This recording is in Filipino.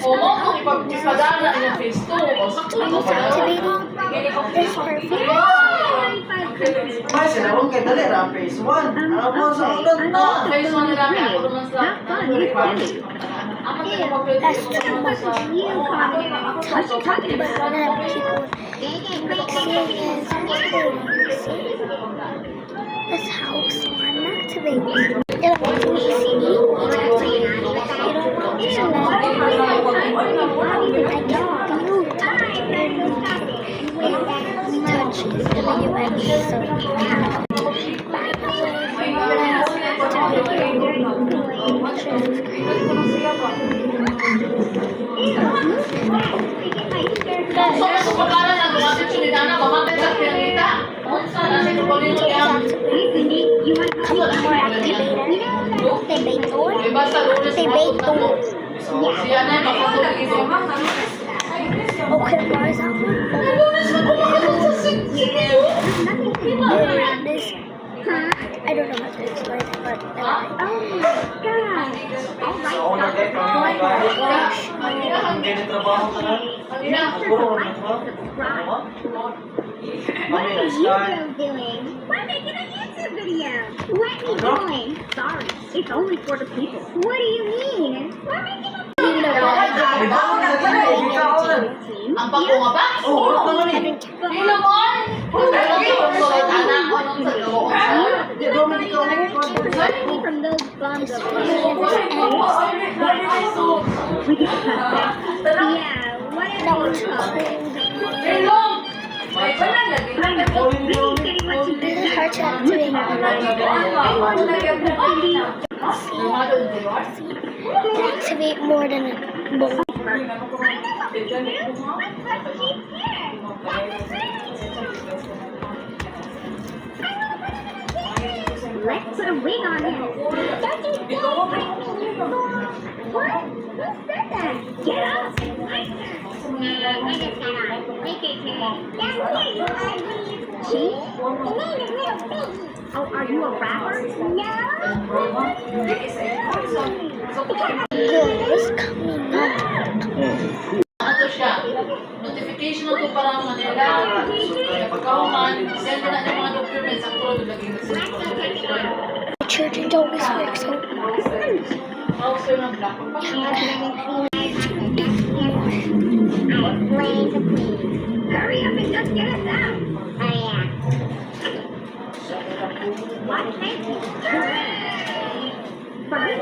O mo kung ipagpadana yung phase 2. O sakto na It's activating this perfect. May sinawang kay dali ra phase 1. Ano po sa ulat na? Phase 1 nila kaya ako naman sa Ama tayo mag-play That's sa too much. touch But then people mixing and that's how slime activates. You don't want to see. You don't want to touch and then you end so So, pagkakalan na gumamit siya ni Nana, mamapit sa pinangita. Unsa na siya kukunin mo yan? more activated. They bait Diba sa lunes They bait siya na yung makatulog ito. Okay, guys, I'm this. I don't know how to explain it, but Sa una kay gosh. Hindi na trabaho ka na. Buo na ka. Kami na start. We're making a YouTube video. What are you doing? Sorry, it's only for the people. What do you mean? We're making a Bitaw na dili, bitaw na. Ang pagkunga ba? Oh, ulat naman eh. Hilo mo! Kung meron ka kung sulit, anak ko nung sa loob. Di do man ikaw ni Learning from those bums of we get to cut that. Yeah, whatever it's called. Hilo! May Please getting what you This is hard to activate. Activate more than a bolt. Let's put a wig on him. What? Who said that? Get up! I just got on. Make it Cheese? Oh, are you a rapper? No. Girls coming up. Ano siya? Notification na ito para Manila. Pagkahuman, send na yung mga documents. Ang tulo lagi na sila. Church and always works so Also yung black. Hurry up and just get us out. Oh, yeah. What? Thank you. For me,